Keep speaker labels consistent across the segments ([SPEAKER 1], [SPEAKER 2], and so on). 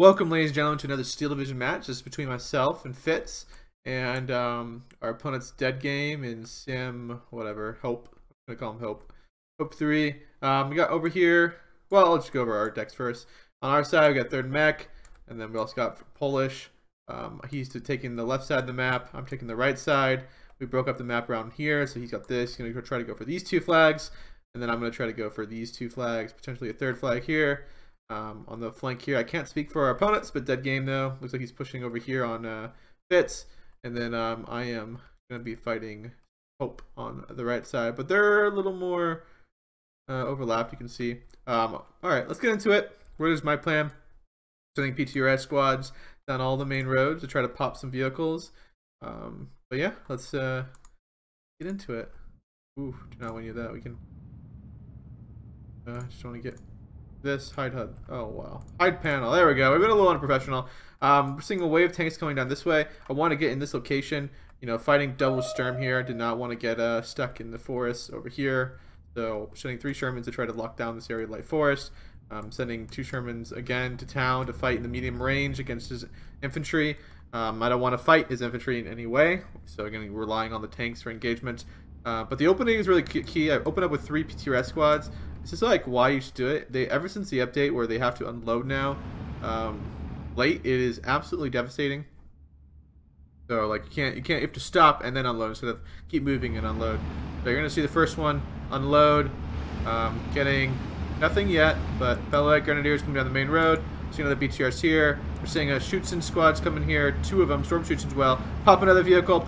[SPEAKER 1] Welcome, ladies and gentlemen, to another Steel Division match. This is between myself and Fitz, and our opponent's DeadGame and Hope. I'm gonna call him Hope 3. We got over here. Well, let's go over our decks first. On our side, we got third mech, and then we also got Polish. He's taking the left side of the map. I'm taking the right side. We broke up the map around here, so he's got this. He's gonna try to go for these two flags, and then I'm gonna try to go for these two flags, potentially a third flag here. On the flank here, I can't speak for our opponents, but DeadGame though looks like he's pushing over here on Fitz, and then I am going to be fighting Hope on the right side, but they're a little more overlapped, you can see. All right, let's get into it. What is my plan? Sending PTRS squads down all the main roads to try to pop some vehicles. But yeah, let's get into it. Ooh, do not want to do that. We can just want to get this hide HUD. Oh wow, hide panel. There we go. We've been a little unprofessional. We're seeing a wave of tanks coming down this way. I want to get in this location. You know, fighting double Sturm here. I did not want to get stuck in the forest over here. So sending 3 Shermans to try to lock down this area of light forest. Sending 2 Shermans again to town to fight in the medium range against his infantry. I don't want to fight his infantry in any way. So again, relying on the tanks for engagement. But the opening is really key. I opened up with 3 PTRS squads. This is like why you should do it. Ever since the update where they have to unload now, late, it is absolutely devastating. So like you have to stop and then unload instead of keep moving and unload. So you're gonna see the first one unload, getting nothing yet, but Bellic Grenadiers coming down the main road. Seeing another BTRs here. We're seeing Zbuczyn squads coming here. 2 of them, Storm Zbuczyn as well. Pop another vehicle.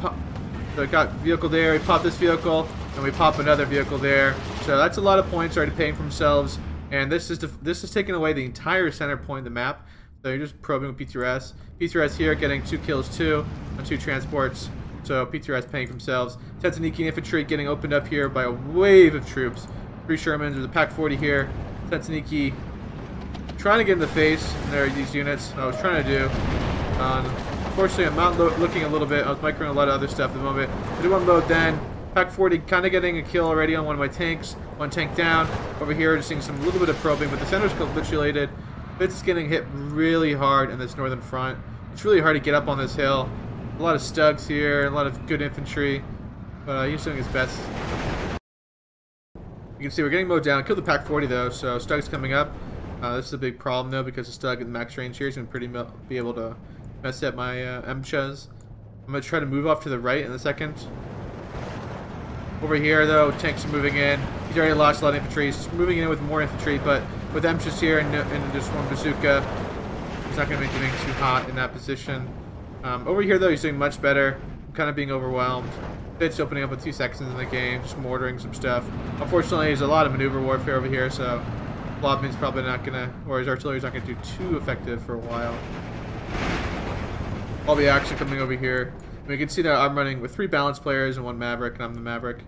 [SPEAKER 1] So we got vehicle there. We pop this vehicle. And we pop another vehicle there. So that's a lot of points already paying for themselves. And this is taking away the entire center point of the map. So you're just probing with PTRS. PTRS here getting 2 kills too on 2 transports. So PTRS paying for themselves. Tetsaniki infantry getting opened up here by a wave of troops. 3 Shermans. There's a Pack 40 here. Tetsaniki trying to get in the face. And there are these units. I was trying to do. Unfortunately, I'm not looking a little bit. I was microing a lot of other stuff at the moment. I did one load then. Pack 40 kind of getting a kill already on one of my tanks. 1 tank down. Over here, just seeing some little bit of probing, but the center's capitulated. Fitz is getting hit really hard in this northern front. It's really hard to get up on this hill. A lot of stugs here, a lot of good infantry, but he's doing his best. You can see we're getting mowed down. Killed the Pack 40 though, so Stug's coming up. This is a big problem though because the Stug in max range here is going to be able to mess up my MCHAs. I'm going to try to move off to the right in a second. Over here, though, tanks are moving in. He's already lost a lot of infantry. He's moving in with more infantry, but with MCHAs here and just one bazooka, he's not going to be getting too hot in that position. Over here, though, he's doing much better. I'm kind of being overwhelmed. Fitz opening up with 2 seconds in the game, just mortaring some stuff. Unfortunately, there's a lot of maneuver warfare over here, so Lobman's probably not going to, or his artillery's not going to do too effective for a while. All the action coming over here. We can see that I'm running with 3 balanced players and 1 Maverick, and I'm the Maverick.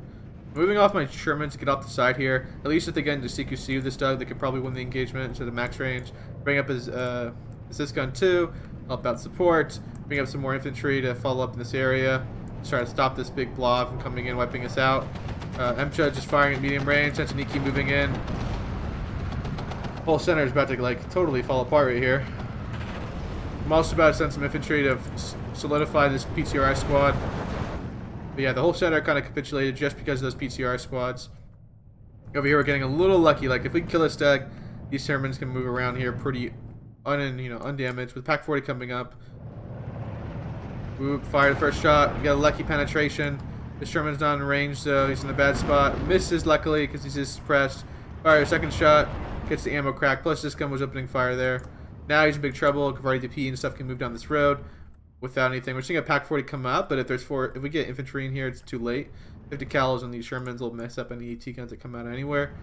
[SPEAKER 1] Moving off my Shermans to get off the side here. At least if they get into CQC with this Doug, they could probably win the engagement to the max range. Bring up his assist gun too. Help out support. Bring up some more infantry to follow up in this area. Try to stop this big blob from coming in, wiping us out. MCHA just firing at medium range. Tetsaniki moving in. Whole center is about to like totally fall apart right here. I'm also about to send some infantry to solidify this PTRI squad. But yeah, the whole center kind of capitulated just because of those PTR squads. Over here, we're getting a little lucky. Like, if we can kill a Stug, these Shermans can move around here pretty undamaged. With Pack 40 coming up. Whoop, fire the first shot. We got a lucky penetration. The Sherman's not in range, so he's in a bad spot. Misses, luckily, because he's just suppressed. Fire a second shot. Gets the ammo crack. Plus, this gun was opening fire there. Now he's in big trouble. Cavalry DP and stuff can move down this road without anything. We're seeing a Pack 40 come up, but if we get infantry in here, it's too late. 50 cals on these Shermans will mess up any AT guns that come out anywhere.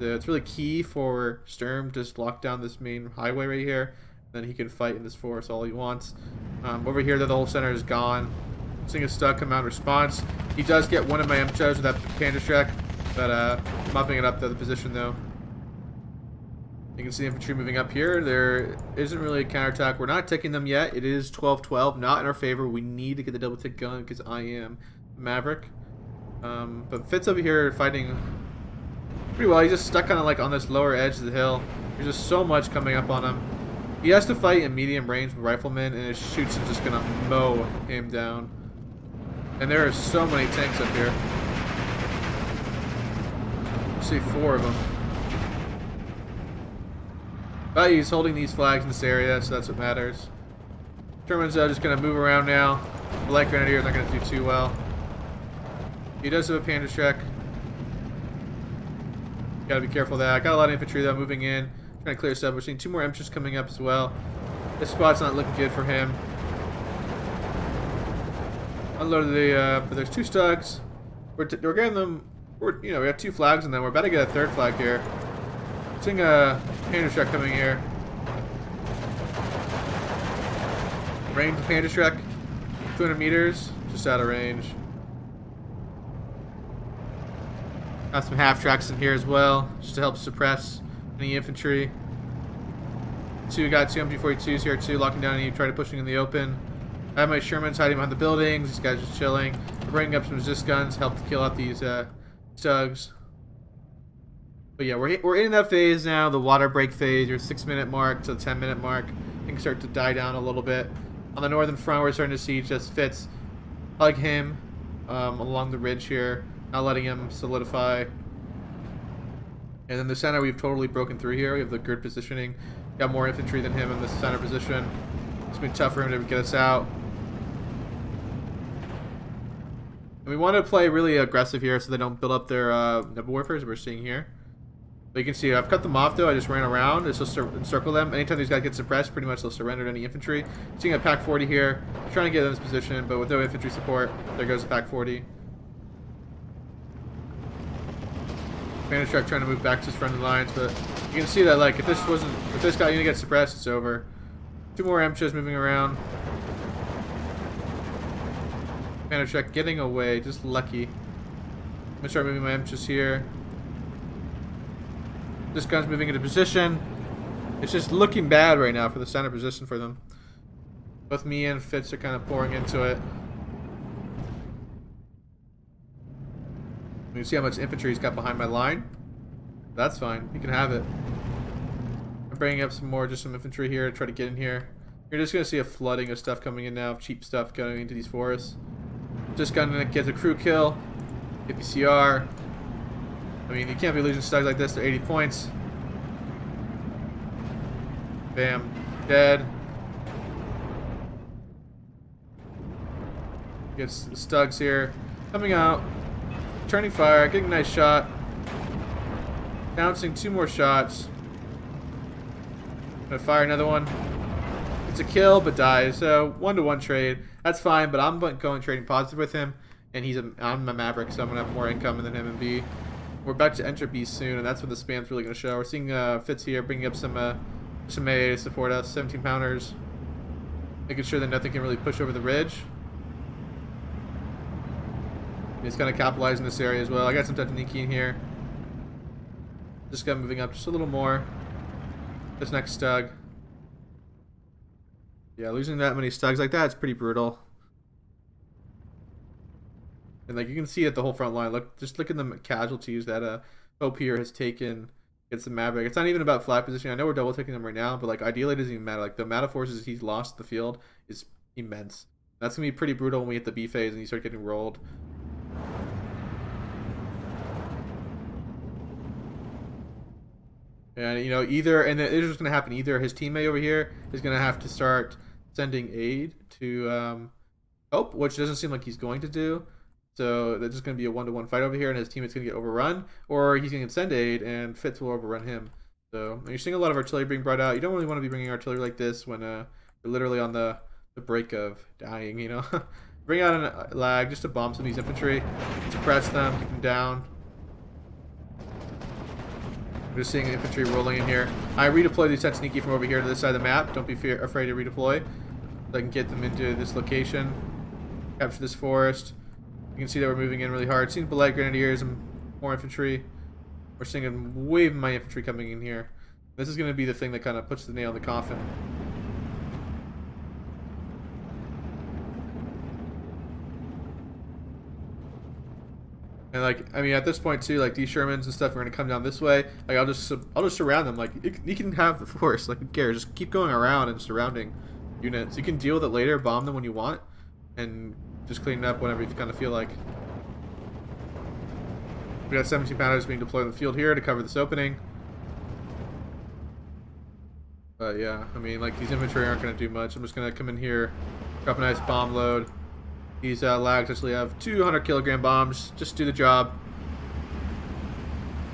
[SPEAKER 1] It's really key for Sturm to just lock down this main highway right here. Then he can fight in this forest all he wants. Over here, though, the whole center is gone. Seeing a Stug come out in response. He does get one of my MCHAs with that Panda Shrek, but mopping it up to the position though. You can see infantry moving up here. There isn't really a counterattack. We're not taking them yet. It is 12-12, not in our favor. We need to get the double tick gun because I am Maverick. But Fitz over here fighting pretty well. He's just stuck kind of like on this lower edge of the hill. There's just so much coming up on him. He has to fight in medium range with riflemen, and his shoots are just gonna mow him down. And there are so many tanks up here. I see 4 of them. But he's holding these flags in this area, so that's what matters. Sherman's just gonna move around now. The light grenadiers aren't gonna do too well. He does have a panda Shrek. Gotta be careful of that. I got a lot of infantry though moving in. Trying to clear this up. We're seeing 2 more Emperors coming up as well. This spot's not looking good for him. Unloaded the, but there's 2 Stugs. We're getting them, we got 2 flags in them. We're about to get a 3rd flag here. Seeing a Panda Shrek coming here. Range of Panda Shrek. 200 meters. Just out of range. Got some half tracks in here as well, just to help suppress any infantry. Got 2 MG42s here too, locking down any try to pushing in the open. I have my Shermans hiding behind the buildings. These guys just chilling. We're bringing up some resist guns, help to kill out these Stugs. But yeah, we're in that phase now, the water break phase. Your 6-minute mark to the 10-minute mark. Things start to die down a little bit. On the northern front, we're starting to see just Fitz hug him along the ridge here, not letting him solidify. And then the center, we've totally broken through here. We have the good positioning. Got more infantry than him in the center position. It's been tough for him to get us out. And we want to play really aggressive here so they don't build up their Nebel warfares we're seeing here. But you can see I've cut them off though. I just ran around. It's just to encircle them. Anytime these guys get suppressed, pretty much they'll surrender to any infantry. Seeing a Pack 40 here. Trying to get in this position, but with no infantry support, there goes the Pack 40. Spanish truck trying to move back to his friendly lines, but you can see that like if this guy even gets suppressed, it's over. 2 more MCHs moving around. Spanish truck getting away, just lucky. I'm gonna start moving my MCHs here. This gun's moving into position. It's just looking bad right now for the center position for them. Both me and Fitz are kind of pouring into it. You can see how much infantry he's got behind my line. That's fine. He can have it. I'm bringing up some infantry here to try to get in here. You're just going to see a flooding of stuff coming in now, cheap stuff going into these forests. Just gonna get a crew kill. Get PCR. I mean, you can't be losing Stugs like this to 80 points. Bam. Dead. Gets Stugs here. Coming out. Turning fire. Getting a nice shot. Bouncing 2 more shots. Gonna fire another one. It's a kill, but dies. So 1-to-1 trade. That's fine, but I'm going trading positive with him. And I'm a Maverick, so I'm gonna have more income than him and B. We're about to enter B soon, and that's when the spam's really gonna show. We're seeing Fitz here bringing up some AA to support us. 17 pounders, making sure that nothing can really push over the ridge. He's gonna capitalize in this area as well. I got some Tataniki in here. Just got moving up just a little more. This next Stug. Yeah, losing that many Stugs like that is pretty brutal. And like you can see at the whole front line, just look at the casualties that OP here has taken against the Maverick. It's not even about flag position. I know we're double taking them right now, but like ideally it doesn't even matter. Like the amount of forces he's lost in the field is immense. That's gonna be pretty brutal when we hit the B phase and you start getting rolled. And you know, it's just gonna happen. Either his teammate over here is gonna have to start sending aid to Hope, which doesn't seem like he's going to do. So there's just going to be a 1-to-1 fight over here, and his teammate's going to get overrun, or he's going to send aid, and Fitz will overrun him. So you're seeing a lot of artillery being brought out. You don't really want to be bringing artillery like this when you're literally on the break of dying, you know. Bring out a lag just to bomb some of these infantry, suppress them, keep them down. I'm just seeing infantry rolling in here. I redeploy these Tataniki from over here to this side of the map. Don't be afraid to redeploy. So I can get them into this location, capture this forest. You can see that we're moving in really hard. Seeing light grenadiers and more infantry. We're seeing a wave of my infantry coming in here. This is going to be the thing that kind of puts the nail in the coffin. And like, I mean, at this point too, like these Shermans and stuff are gonna come down this way. Like, I'll just surround them. Like, you can have the force. Like, who cares? Just keep going around and surrounding units. You can deal with it later, bomb them when you want, and just clean it up whenever you kind of feel like. We got 17 pounders being deployed in the field here to cover this opening. But yeah, I mean, like, these infantry aren't gonna do much. I'm just gonna come in here, drop a nice bomb load. These lags actually have 200 kilogram bombs. Just do the job.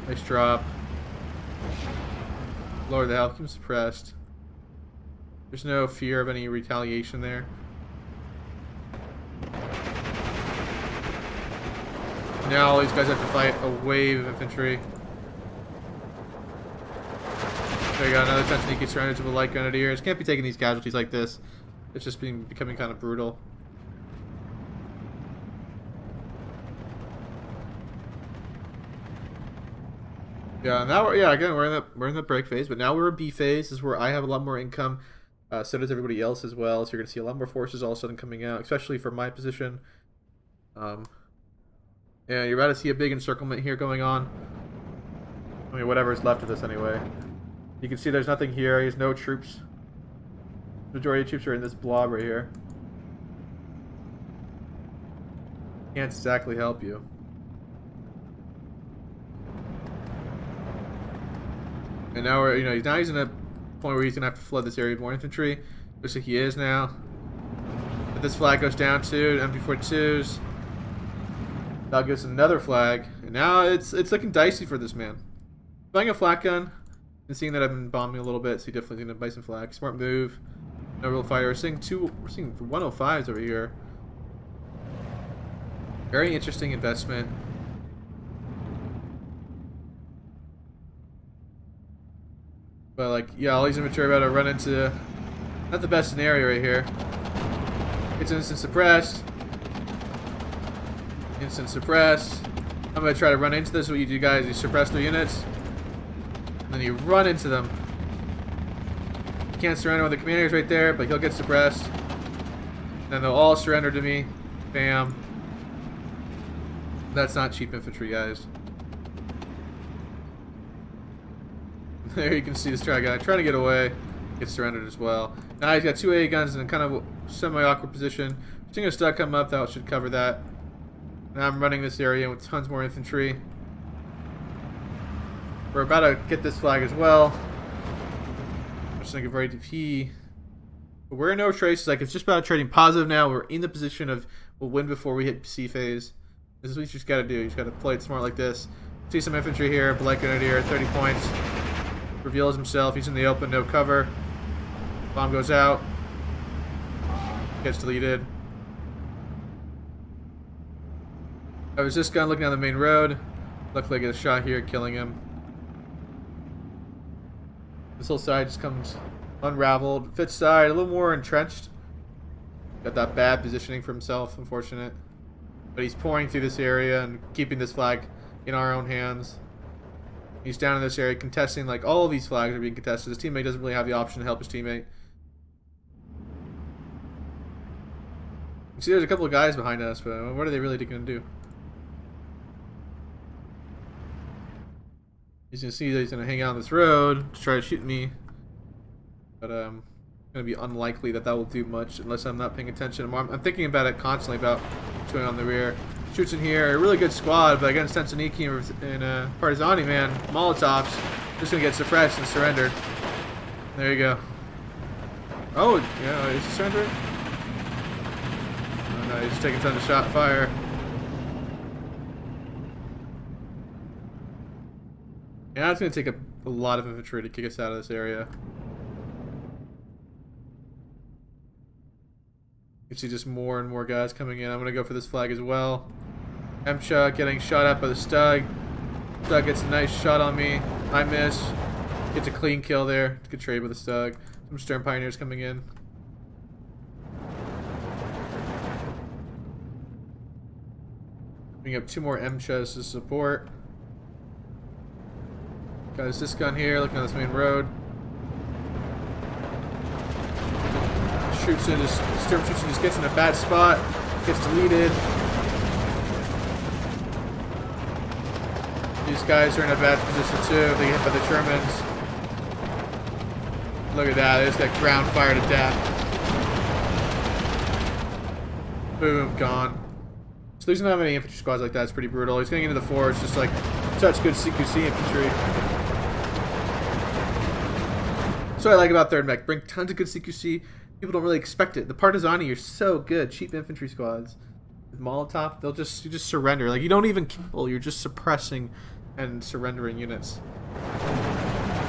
[SPEAKER 1] Nice drop. Lower the health. Keep them suppressed. There's no fear of any retaliation there. Now all these guys have to fight a wave of infantry. There you go. Another Tantaniki surrounded with light grenadiers. Can't be taking these casualties like this. It's just becoming kind of brutal. Yeah, now again we're in the break phase, but now we're in B phase. This is where I have a lot more income. So does everybody else as well. So you're gonna see a lot more forces all of a sudden coming out, especially from my position. Yeah, you're about to see a big encirclement here going on. I mean, whatever's left of this anyway. You can see there's nothing here. There's no troops. Majority of troops are in this blob right here. Can't exactly help you. And now now he's in a point where he's gonna have to flood this area with more infantry. Looks like he is now. But this flag goes down to MP42s. That gives another flag, and now it's looking dicey for this man. Buying a flak gun, and seeing that I've been bombing a little bit, so he definitely gonna buy some flag. Smart move. No real fighter. We're seeing 105s over here. Very interesting investment. But like, yeah, all these infantry are about to run into not the best scenario right here. It's instant suppressed. Instant suppressed. I'm gonna try to run into this. What you do, guys, you suppress their units, and then you run into them. You can't surrender with the commanders right there, but he'll get suppressed. And then they'll all surrender to me. Bam. That's not cheap infantry, guys. There you can see this guy trying to get away. Gets surrendered as well. Now he's got 2 AA guns in a kind of semi-awkward position. Seeing a stud come up, that should cover that. Now I'm running this area with tons more infantry. We're about to get this flag as well. I'm just gonna get ready to P. But we're in no traces. Like, it's just about trading positive now. We're in the position of we'll win before we hit C phase. This is what you just gotta do. You just gotta play it smart like this. See some infantry here. Black Grenadier, 30 points. Reveals himself. He's in the open, no cover. Bomb goes out. Gets deleted. I was this gun looking down the main road. Luckily I get a shot here, killing him. This whole side just comes unraveled. Fitz side, a little more entrenched. Got that bad positioning for himself, unfortunate. But he's pouring through this area and keeping this flag in our own hands. He's down in this area contesting, like, all of these flags are being contested. His teammate doesn't really have the option to help his teammate. You see there's a couple of guys behind us, but what are they really going to do? He's going to see that he's going to hang out on this road to try to shoot me. But it's going to be unlikely that will do much unless I'm not paying attention. I'm thinking about it constantly about what's going on in the rear. Shoots in here, a really good squad, but against Tantaniki and Partizani, man, Molotovs, just gonna get suppressed and surrendered. There you go. Oh, yeah, is he surrendering? Oh, no, he's just taking tons of shot fire. Yeah, it's gonna take a lot of infantry to kick us out of this area. You can see just more and more guys coming in. I'm gonna go for this flag as well. Emcha getting shot at by the Stug. Stug gets a nice shot on me. I miss. Gets a clean kill there. Good trade with the Stug. Some Stern Pioneers coming in. Bring up 2 more Emchas to support. Got this gun here, looking at this main road. Shoots in, just gets in a bad spot. Gets deleted. These guys are in a bad position too. They get hit by the Germans. Look at that. They just got ground fire to death. Boom, gone. So he's not having any infantry squads like that. It's pretty brutal. He's getting into the forest, just like such good CQC infantry. That's what I like about 3rd Mech. Bring tons of good CQC. People don't really expect it. The Partizani are so good. Cheap infantry squads. With Molotov, you just surrender. Like, you don't even kill. You're just suppressing and surrendering units.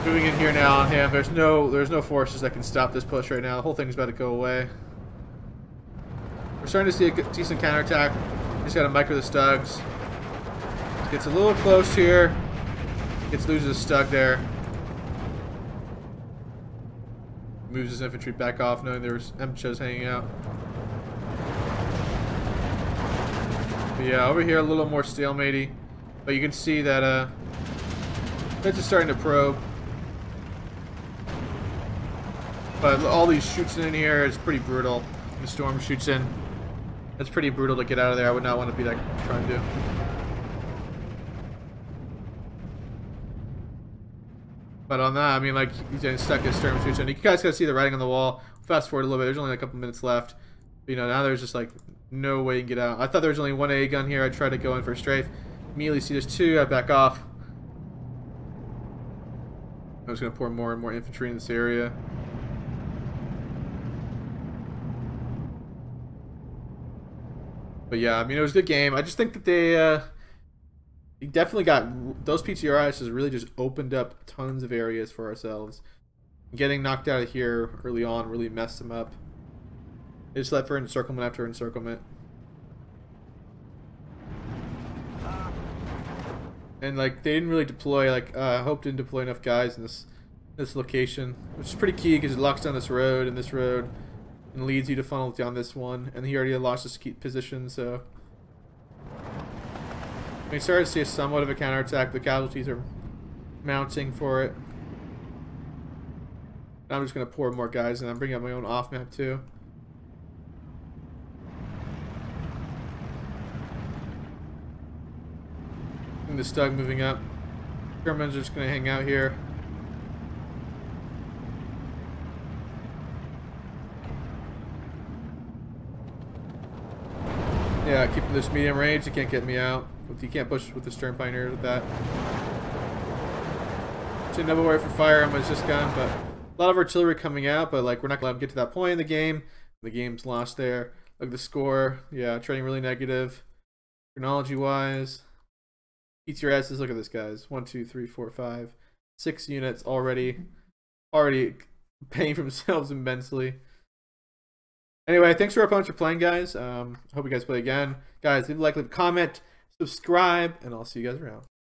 [SPEAKER 1] Moving in here now on him. There's no forces that can stop this push right now. The whole thing's about to go away. We're starting to see a decent counterattack. He's got to micro the Stugs. Gets a little close here. Loses a Stug there. Moves his infantry back off, knowing there's MCHAs hanging out. But yeah, over here a little more stalematey. But you can see that Fitz is starting to probe. But all these shoots in here is pretty brutal. The storm shoots in. It's pretty brutal to get out of there. I would not want to be like trying to do. But on that, I mean, like, he's getting stuck as storm shoots in. You guys gotta see the writing on the wall. Fast forward a little bit. There's only a couple minutes left. But, you know, now there's just like no way you can get out. I thought there was only one AA gun here. I tried to go in for a strafe. Immediately see there's 2. I back off. I was gonna pour more and more infantry in this area. But yeah, I mean, it was a good game. I just think that they definitely got those PTRIs has really just opened up tons of areas for ourselves. Getting knocked out of here early on really messed them up. They just left for encirclement after encirclement. And like they didn't really deploy, like Hope didn't deploy enough guys in this location, which is pretty key because it locks down this road and and leads you to funnel down this one, and he already lost his key position, so we started to see somewhat of a counterattack. The casualties are mounting for it. I'm just gonna pour more guys, and I'm bringing up my own off map too. And the Stug moving up. Germans are just gonna hang out here. Yeah, keeping this medium range. You can't get me out. You can't push with the Stern Pioneer with that. So double wire for fire on my this gun, but a lot of artillery coming out. But like we're not gonna get to that point in the game. The game's lost there. Look at the score. Yeah, trading really negative. Chronology wise, PTRSs. Look at this, guys. 1, 2, 3, 4, 5, 6 units already paying for themselves immensely. Anyway, thanks for our opponents for playing, guys. Hope you guys play again. Guys, leave a like, leave a comment, subscribe, and I'll see you guys around.